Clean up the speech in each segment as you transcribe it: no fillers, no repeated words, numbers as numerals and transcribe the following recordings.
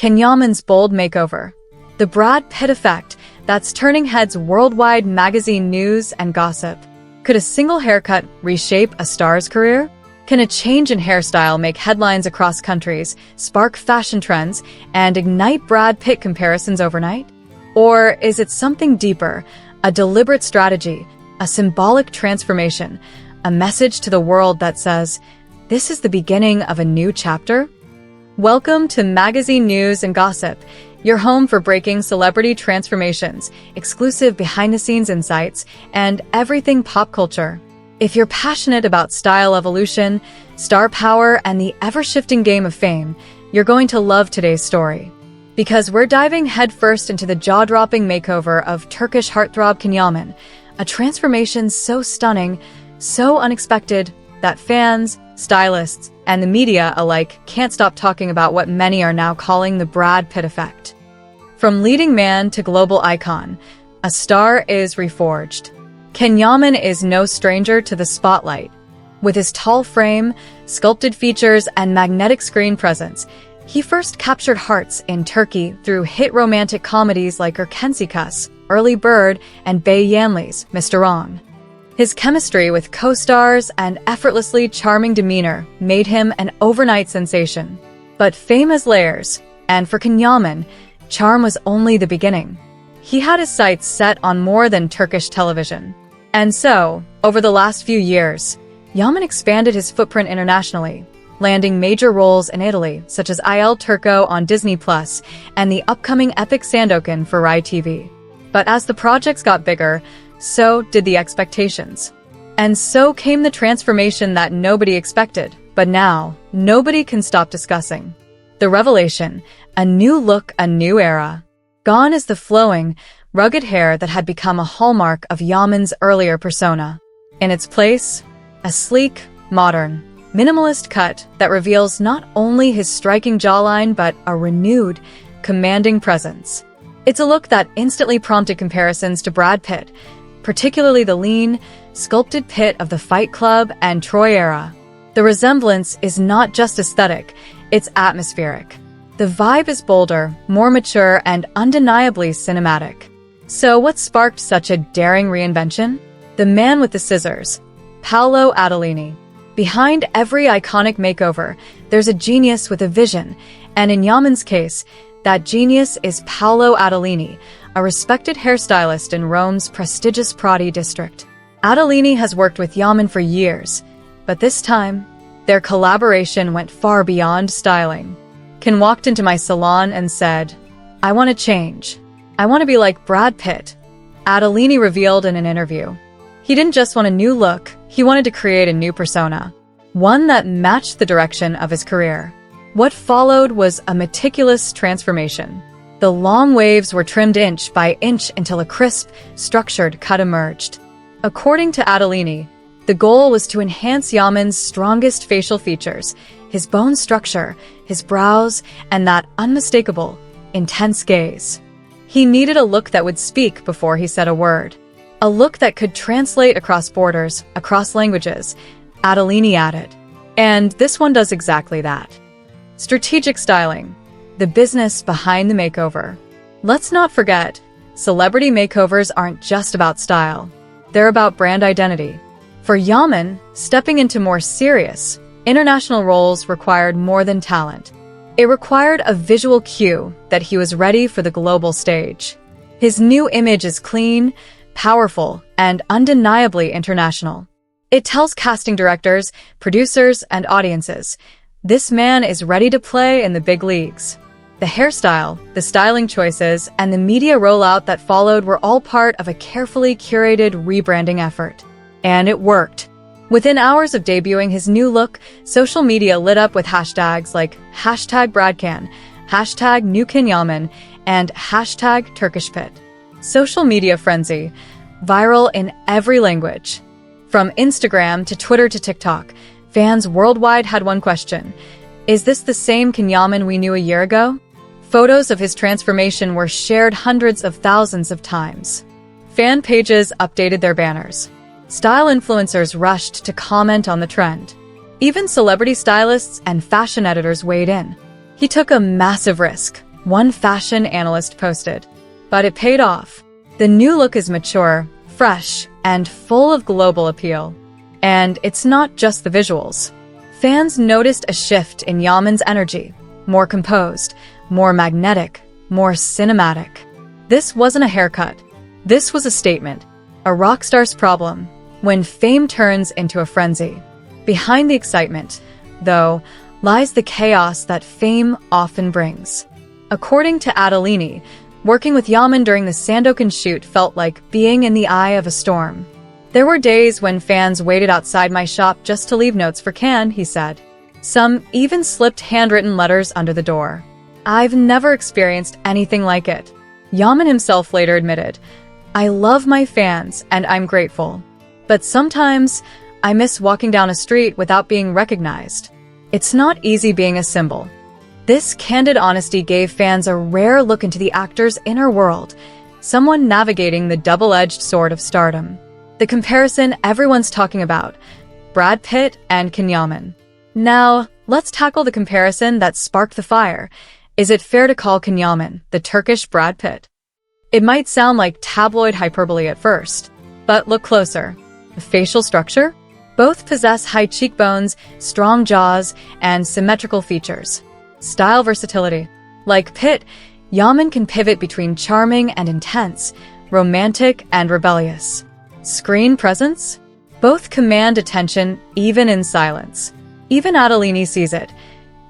Yaman's bold makeover. The Brad Pitt effect that's turning heads worldwide, magazine news and gossip. Could a single haircut reshape a star's career? Can a change in hairstyle make headlines across countries, spark fashion trends, and ignite Brad Pitt comparisons overnight? Or is it something deeper, a deliberate strategy, a symbolic transformation, a message to the world that says, this is the beginning of a new chapter? Welcome to Magazine News and Gossip, your home for breaking celebrity transformations, exclusive behind-the-scenes insights, and everything pop culture. If you're passionate about style evolution, star power, and the ever-shifting game of fame, you're going to love today's story. Because we're diving headfirst into the jaw-dropping makeover of Turkish heartthrob Yaman, a transformation so stunning, so unexpected, that fans, stylists, and the media alike can't stop talking about what many are now calling the Brad Pitt effect. From leading man to global icon, a star is reforged. Yaman is no stranger to the spotlight. With his tall frame, sculpted features, and magnetic screen presence, he first captured hearts in Turkey through hit romantic comedies like Erkensikas, Early Bird, and Bey Yanli's Mr. Wrong. His chemistry with co-stars and effortlessly charming demeanor made him an overnight sensation. But fame has layers, and for Yaman, charm was only the beginning. He had his sights set on more than Turkish television. And so, over the last few years, Yaman expanded his footprint internationally, landing major roles in Italy, such as Il Turco on Disney+, and the upcoming epic Sandokan for Rai TV. But as the projects got bigger, so did the expectations. And so came the transformation that nobody expected, but now, nobody can stop discussing. The revelation, a new look, a new era. Gone is the flowing, rugged hair that had become a hallmark of Yaman's earlier persona. In its place, a sleek, modern, minimalist cut that reveals not only his striking jawline but a renewed, commanding presence. It's a look that instantly prompted comparisons to Brad Pitt, particularly the lean, sculpted Pitt of the Fight Club and Troy era. The resemblance is not just aesthetic, it's atmospheric. The vibe is bolder, more mature, and undeniably cinematic. So what sparked such a daring reinvention? The man with the scissors, Paolo Adelini. Behind every iconic makeover, there's a genius with a vision, and in Yaman's case, that genius is Paolo Adelini, a respected hairstylist in Rome's prestigious Prati district. Adelini has worked with Yaman for years, but this time, their collaboration went far beyond styling. Ken walked into my salon and said, "I want to change. I want to be like Brad Pitt," Adelini revealed in an interview. He didn't just want a new look, he wanted to create a new persona, one that matched the direction of his career. What followed was a meticulous transformation. The long waves were trimmed inch by inch until a crisp, structured cut emerged. According to Adelini, the goal was to enhance Yaman's strongest facial features, his bone structure, his brows, and that unmistakable, intense gaze. He needed a look that would speak before he said a word. A look that could translate across borders, across languages, Adelini added. And this one does exactly that. Strategic styling, the business behind the makeover. Let's not forget, celebrity makeovers aren't just about style. They're about brand identity. For Yaman, stepping into more serious, international roles required more than talent. It required a visual cue that he was ready for the global stage. His new image is clean, powerful, and undeniably international. It tells casting directors, producers, and audiences, this man is ready to play in the big leagues. The hairstyle, the styling choices, and the media rollout that followed were all part of a carefully curated rebranding effort. And it worked. Within hours of debuting his new look, social media lit up with hashtags like #BradCan, #NewKenyaman, and #TurkishPitt. Social media frenzy, viral in every language. From Instagram to Twitter to TikTok, fans worldwide had one question. Is this the same Yaman we knew a year ago? Photos of his transformation were shared hundreds of thousands of times. Fan pages updated their banners. Style influencers rushed to comment on the trend. Even celebrity stylists and fashion editors weighed in. He took a massive risk, one fashion analyst posted. But it paid off. The new look is mature, fresh, and full of global appeal. And it's not just the visuals. Fans noticed a shift in Yaman's energy, more composed, more magnetic, more cinematic. This wasn't a haircut. This was a statement, a rock star's problem, when fame turns into a frenzy. Behind the excitement, though, lies the chaos that fame often brings. According to Adelini, working with Yaman during the Sandokan shoot felt like being in the eye of a storm. There were days when fans waited outside my shop just to leave notes for Can, he said. Some even slipped handwritten letters under the door. I've never experienced anything like it. Yaman himself later admitted, I love my fans and I'm grateful. But sometimes I miss walking down a street without being recognized. It's not easy being a symbol. This candid honesty gave fans a rare look into the actor's inner world, someone navigating the double-edged sword of stardom. The comparison everyone's talking about, Brad Pitt and Yaman. Now, let's tackle the comparison that sparked the fire. Is it fair to call Yaman the Turkish Brad Pitt? It might sound like tabloid hyperbole at first, but look closer. The facial structure? Both possess high cheekbones, strong jaws, and symmetrical features. Style versatility. Like Pitt, Yaman can pivot between charming and intense, romantic and rebellious. Screen presence? Both command attention, even in silence. Even Adelini sees it.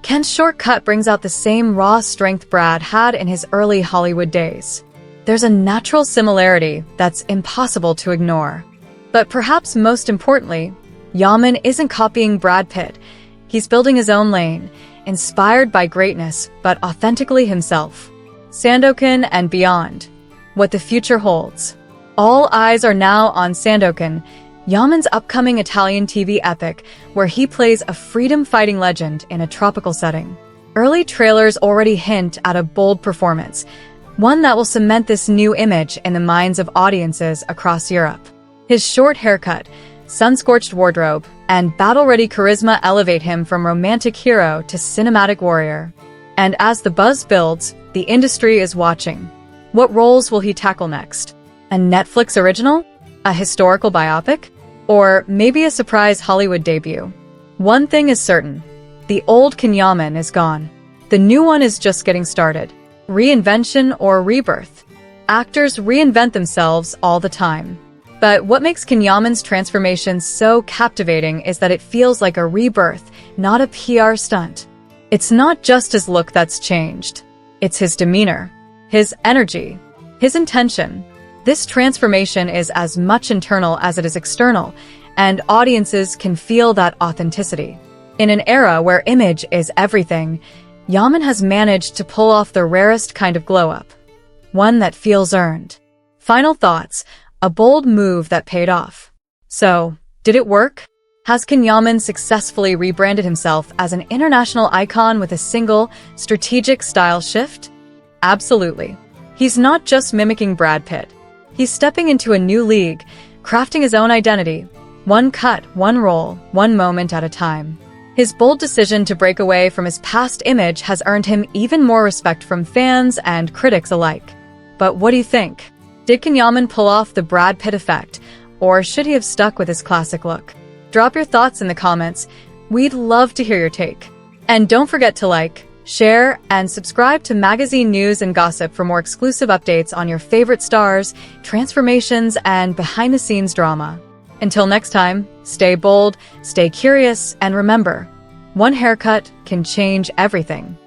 Ken's shortcut brings out the same raw strength Brad had in his early Hollywood days. There's a natural similarity that's impossible to ignore. But perhaps most importantly, Yaman isn't copying Brad Pitt. He's building his own lane, inspired by greatness, but authentically himself. Sandokan and beyond. What the future holds. All eyes are now on Sandokan, Yaman's upcoming Italian TV epic, where he plays a freedom-fighting legend in a tropical setting. Early trailers already hint at a bold performance, one that will cement this new image in the minds of audiences across Europe. His short haircut, sun-scorched wardrobe, and battle-ready charisma elevate him from romantic hero to cinematic warrior. And as the buzz builds, the industry is watching. What roles will he tackle next? A Netflix original? A historical biopic? Or maybe a surprise Hollywood debut? One thing is certain. The old Yaman is gone. The new one is just getting started. Reinvention or rebirth? Actors reinvent themselves all the time. But what makes Yaman's transformation so captivating is that it feels like a rebirth, not a PR stunt. It's not just his look that's changed. It's his demeanor, his energy, his intention. This transformation is as much internal as it is external, and audiences can feel that authenticity. In an era where image is everything, Yaman has managed to pull off the rarest kind of glow-up. One that feels earned. Final thoughts, a bold move that paid off. So, did it work? Has Yaman successfully rebranded himself as an international icon with a single, strategic style shift? Absolutely. He's not just mimicking Brad Pitt. He's stepping into a new league, crafting his own identity, one cut, one role, one moment at a time. His bold decision to break away from his past image has earned him even more respect from fans and critics alike. But what do you think? Did Yaman pull off the Brad Pitt effect, or should he have stuck with his classic look? Drop your thoughts in the comments. We'd love to hear your take. And don't forget to like, share, and subscribe to magazine news and gossip for more exclusive updates on your favorite stars, transformations, and behind-the-scenes drama. Until next time, stay bold, stay curious, and remember, one haircut can change everything.